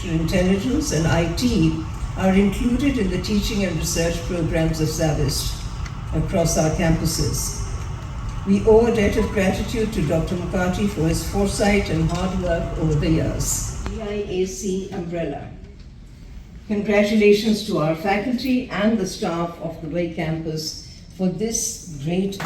Artificial Intelligence and IT are included in the teaching and research programs of ZABIST across our campuses. We owe a debt of gratitude to Dr. Mukherjee for his foresight and hard work over the years. DIAC umbrella. Congratulations to our faculty and the staff of the Dubai campus for this great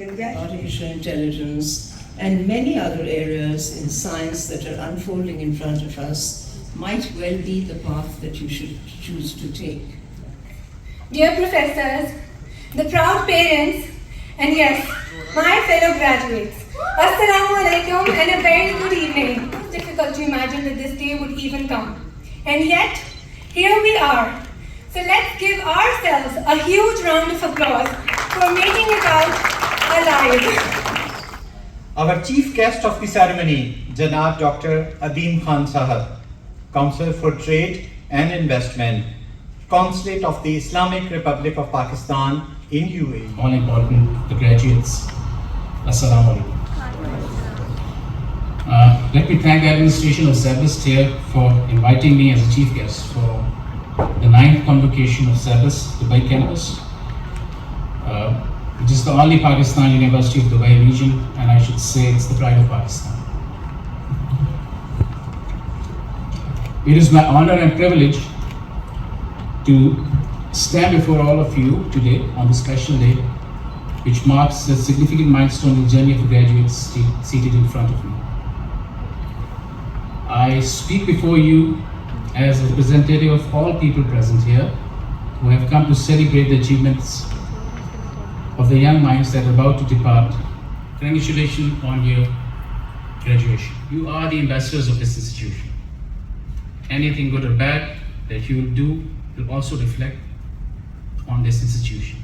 artificial intelligence and many other areas in science that are unfolding in front of us might well be the path that you should choose to take. Dear professors, the proud parents, and yes, my fellow graduates, Assalamu alaikum and a very good evening. It's difficult to imagine that this day would even come. And yet, here we are. So let's give ourselves a huge round of applause for making it out alive. Our chief guest of the ceremony, Janab Dr. Adim Khan Sahab, Council for Trade and Investment, Consulate of the Islamic Republic of Pakistan in UAE. All important, the graduates, Assalamu alaikum. Let me thank the administration of ZABIST here for inviting me as a chief guest for the 9th Convocation of ZABIST Dubai campus, which is the only Pakistan University of Dubai region, and I should say it's the pride of Pakistan. It is my honor and privilege to stand before all of you today on this special day, which marks a significant milestone in the journey of the graduates seated in front of me. I speak before you as a representative of all people present here who have come to celebrate the achievements of the young minds that are about to depart. Congratulations on your graduation. You are the ambassadors of this institution. Anything good or bad that you will do will also reflect on this institution.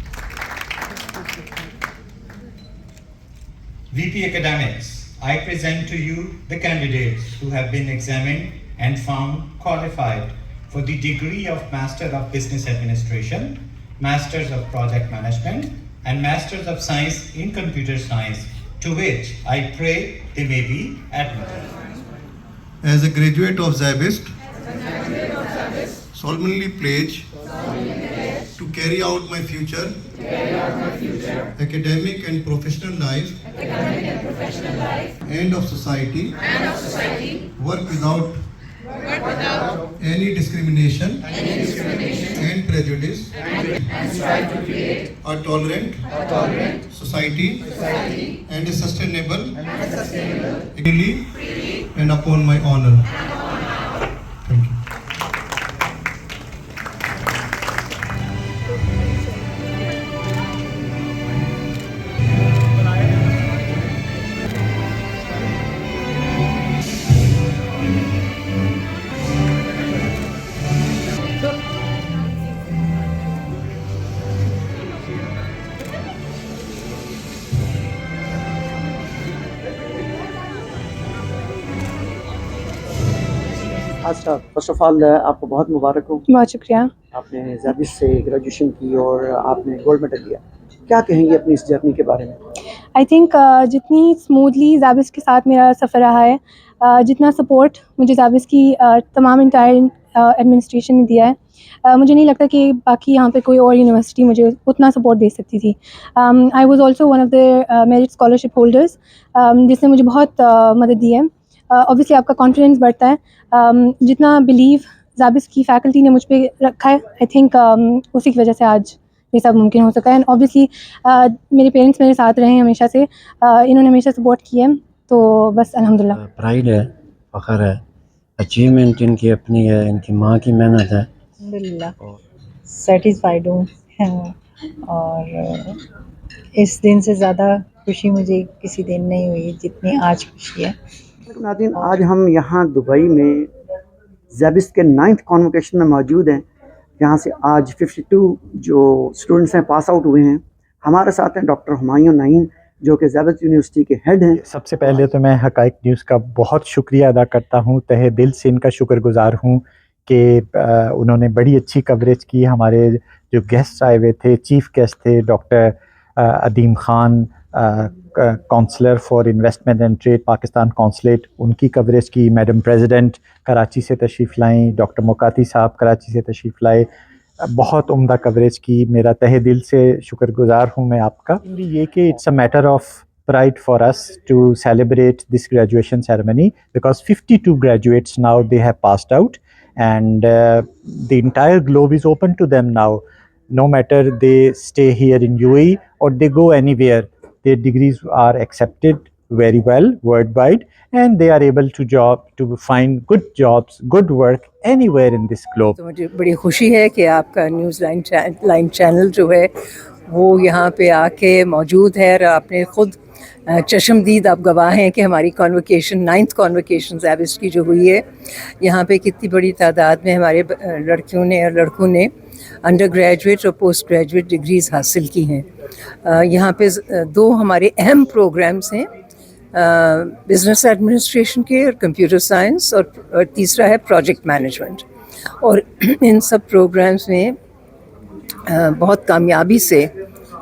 VP Academics, I present to you the candidates who have been examined and found qualified for the degree of Master of Business Administration, Masters of Project Management, and Masters of Science in Computer Science, to which I pray they may be admitted. As a graduate of ZABIST, solemnly pledge to carry out my future academic and professional life and of society, work without any discrimination and prejudice, And strive to create a tolerant society and a sustainable freely and upon my honor. Thank you. अच्छा, first of all आपको बहुत मुबारक हो। बहुत शुक्रिया। आपने ज़ाबिस्ट से graduation की और आपने गोल्ड मेडल लिया। क्या कहेंगे अपनी इस जर्नी के बारे में? आई थिंक जितनी स्मूथली ज़ाबिस्ट के साथ मेरा सफ़र रहा है, जितना सपोर्ट मुझे ज़ाबिस्ट की तमाम इंटायर एडमिनिस्ट्रेशन ने दिया है, मुझे नहीं लगता कि बाकी यहाँ पे कोई और यूनिवर्सिटी मुझे उतना सपोर्ट दे सकती थी। I was also one of the merit scholarship holders, जिसने मुझे बहुत मदद दी है। ऑब्वियसली आपका कॉन्फिडेंस बढ़ता है, जितना बिलीव ज़ाबिस्ट की फैकल्टी ने मुझ पर रखा है, आई थिंक उसी की वजह से आज ये सब मुमकिन हो सका है। एंड ऑब्वियसली मेरे पेरेंट्स मेरे साथ रहे हैं हमेशा से, इन्होंने हमेशा सपोर्ट किया है, तो बस अल्हम्दुलिल्लाह। प्राइड है, फ़ख्र है, अचीवमेंट इनकी अपनी है, इनकी माँ की मेहनत है। अल्हम्दुलिल्लाह सेटिस्फाइड हूँ और इस दिन से ज़्यादा खुशी मुझे किसी दिन नहीं हुई जितनी आज खुशी है। नाज़रीन, आज हम यहाँ दुबई में ज़ाबिस्ट के 9th कॉन्वोकेशन में मौजूद हैं, जहाँ से आज 52 जो स्टूडेंट्स हैं पास आउट हुए हैं। हमारे साथ हैं डॉक्टर हुमायूं नईम, जो कि ज़ाबिस्ट यूनिवर्सिटी के हेड हैं। सबसे पहले तो मैं हक़ाइक़ न्यूज़ का बहुत शुक्रिया अदा करता हूँ, तहे दिल से इनका शुक्रगुज़ार हूँ कि उन्होंने बड़ी अच्छी कवरेज की। हमारे जो गेस्ट आए हुए थे, चीफ़ गेस्ट थे doctor Adeem Khan councillor for investment and trade Pakistan consulate, उनकी कवरेज की। मैडम प्रेसिडेंट कराची से तशरीफ़ लाई, डॉक्टर मुकाती साहब कराची से तशरीफ़ लाए, बहुत उम्दा कवरेज की। मेरा तहे दिल से शुक्रगुजार हूँ मैं आपका। ये कि it's a matter of pride for us to celebrate this graduation ceremony because 52 graduates now they have passed out, and the entire globe is open to them now. No matter they stay here in UAE or they go anywhere, their degrees are accepted very well worldwide, and they are able to find good jobs, good work anywhere in this globe. तो मुझे बड़ी खुशी है कि आपका news line channel जो है वो यहाँ पे आके मौजूद है, और आपने ख़ुद चश्मदीद आप गवाह हैं कि हमारी कॉन्वोकेशन 9th कॉन्वोकेशन ज़ैबिस्ट की जो हुई है, यहाँ पे कितनी बड़ी तादाद में हमारे लड़कियों ने और लड़कों ने अंडर ग्रेजुएट और पोस्ट ग्रेजुएट डिग्रीज़ हासिल की हैं। यहाँ पे 2 हमारे अहम प्रोग्राम्स हैं, बिज़नेस एडमिनिस्ट्रेशन के और कंप्यूटर साइंस, और तीसरा है प्रोजेक्ट मैनेजमेंट। और इन सब प्रोग्राम्स में बहुत कामयाबी से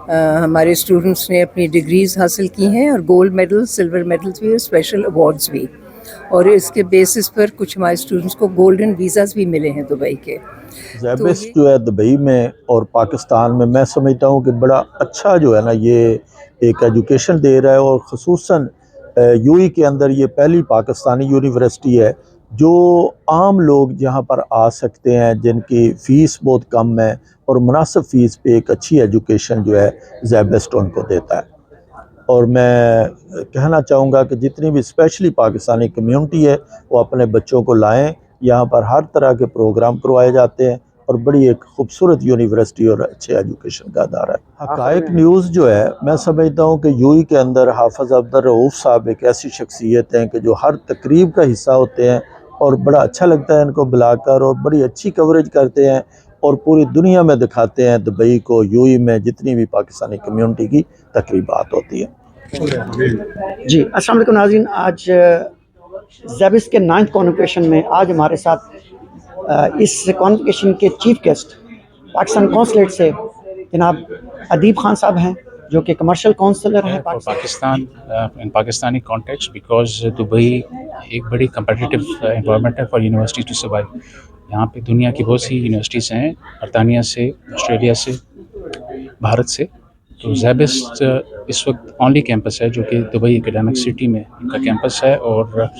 हमारे स्टूडेंट्स ने अपनी डिग्रीज़ हासिल की हैं, और गोल्ड मेडल, सिल्वर मेडल्स भी और स्पेशल अवार्ड्स भी। और इसके बेसिस पर कुछ हमारे स्टूडेंट्स को गोल्डन वीज़ाज़ भी मिले हैं दुबई के। ज़ैबिस्ट जो है दुबई में और पाकिस्तान में, मैं समझता हूँ कि बड़ा अच्छा जो है ना ये एक एजुकेशन दे रहा है, और ख़ुसूसन यूएई के अंदर ये पहली पाकिस्तानी यूनिवर्सिटी है जो आम लोग यहाँ पर आ सकते हैं, जिनकी फ़ीस बहुत कम है और मुनासिब फ़ीस पे एक अच्छी एजुकेशन जो है ज़ैबिस्ट उनको देता है। और मैं कहना चाहूँगा कि जितनी भी स्पेशली पाकिस्तानी कम्युनिटी है वो अपने बच्चों को लाएं, यहाँ पर हर तरह के प्रोग्राम करवाए जाते हैं, और बड़ी एक खूबसूरत यूनिवर्सिटी और अच्छे एजुकेशन का अदारा है। हक़ाइक़ न्यूज़ जो है, मैं समझता हूँ कि यूएई के अंदर हाफिज़ अब्दुल रऊफ़ साहब एक ऐसी शख्सियत हैं कि जो हर तकरीब का हिस्सा होते हैं, और बड़ा अच्छा लगता है इनको बुलाकर, और बड़ी अच्छी कवरेज करते हैं और पूरी दुनिया में दिखाते हैं दुबई को, यूएई में जितनी भी पाकिस्तानी कम्युनिटी की तकरीबात होती है। जी अस्सलाम वालेकुम नाज़रीन, आज ज़ैबिस्ट के 9th कॉन्वोकेशन में आज हमारे साथ इस कॉन्वोकेशन के चीफ गेस्ट पाकिस्तान कॉन्सुलेट से जनाब अदीब खान साहब हैं, जो कि कमर्शियल काउंसलर हैं पाकिस्तान इन पाकिस्तानी कॉन्टेक्स्ट, बिकॉज दुबई एक बड़ी कम्पिटिटिव एनवायरनमेंट है फॉर यूनिवर्सिटी टू सर्वाइव। यहाँ पे दुनिया की बहुत सी यूनिवर्सिटीज़ हैं, बरतानिया से, ऑस्ट्रेलिया से, भारत से। तो ज़ैबिस्ट इस वक्त ओनली कैंपस है जो कि दुबई एकेडमिक सिटी में इनका कैंपस है, और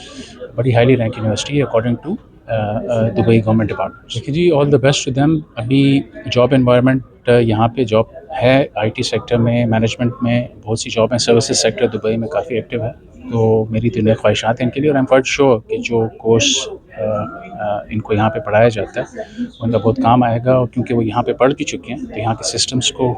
बड़ी हाईली रैंक यूनिवर्सिटी है according to Dubai government department. देखिए जी, all the best to them. अभी जॉब एनवायरनमेंट यहाँ पे जॉब है, आईटी सेक्टर में, मैनेजमेंट में बहुत सी जॉब हैं, सर्विसेज सेक्टर दुबई में काफ़ी एक्टिव है। तो मेरी तो नई ख्वाहिशात हैं इनके लिए, और आई एम क्वाइट श्योर कि जो कोर्स इनको यहाँ पे पढ़ाया जाता है उनका बहुत काम आएगा, और क्योंकि वो यहाँ पे पढ़ भी चुके हैं तो यहाँ के सिस्टम्स को,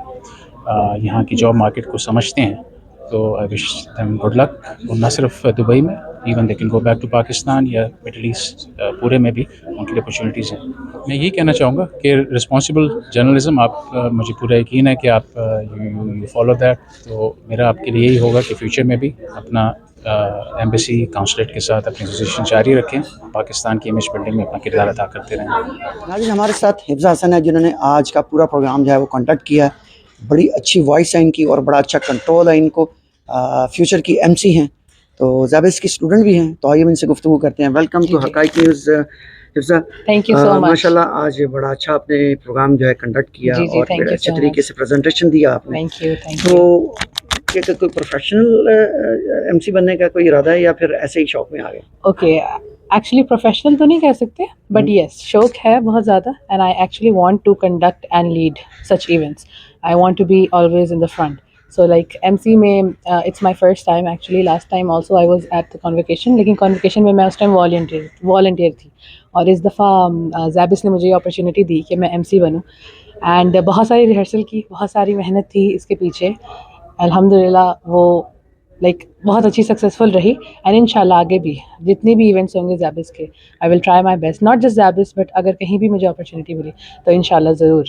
यहाँ की जॉब मार्केट को समझते हैं। तो I wish them good luck, और न सिर्फ दुबई में, even they can go back to Pakistan या मिडल ईस्ट पूरे में भी उनके लिए अपॉर्चुनिटीज़ हैं। मैं यही कहना चाहूँगा कि रिस्पॉन्सिबल जर्नलिज्म, आप मुझे पूरा यकीन है कि आप यू फॉलो दैट। तो मेरा आपके लिए यही होगा कि फ्यूचर में भी अपना एम्बेसी काउंसलेट के साथ अपनी एसोसिएशन जारी रखें, पाकिस्तान की इमेज बिल्डिंग में अपना किरदार अदा करते रहें। नाज़रीन, हमारे साथ हिफ्ज़ा हसन है, जिन्होंने आज का पूरा प्रोग्राम जो है वो कंडक्ट किया है। बड़ी अच्छी वॉइस है इनकी और बड़ा अच्छा कंट्रोल है इनको। फ्यूचर की एमसी हैं, तो ज़ैबिस्ट की स्टूडेंट भी हैं, तो आइए इनसे गुफ्तगू करते हैं। Welcome to Haqaiq news Hifza. Thank you so much. माशाल्लाह आज बड़ा अच्छा आपने प्रोग्राम जो है कंडक्ट किया, और बड़े अच्छे तरीके से प्रेजेंटेशन दिया आपने। Thank you. तो क्या कोई प्रोफेशनल एमसी बनने का कोई इरादा है, या फिर ऐसे ही शौक में आ गए? ओके, एक्चुअली प्रोफेशनल तो नहीं कह सकते, बट यस शौक है बहुत ज़्यादा, and I actually want to conduct and lead such events. I want to be always in the front. So like MC में it's my first time actually. Last time also I was at the convocation, लेकिन convocation में मैं उस time volunteer थी, और इस दफ़ा ज़ैबिस्ट ने मुझे अपॉर्चुनिटी दी कि मैं एमसी बनूं, एंड बहुत सारी रिहर्सल की, बहुत सारी मेहनत थी इसके पीछे। अल्हम्दुलिल्लाह वो बहुत अच्छी सक्सेसफुल रही, एंड इंशाल्लाह आगे भी जितने भी इवेंट्स होंगे ज़ैबिस्ट के, I will try my best, not just Zabist but अगर कहीं भी मुझे अपॉर्चुनिटी मिली तो इंशाल्लाह ज़रूर।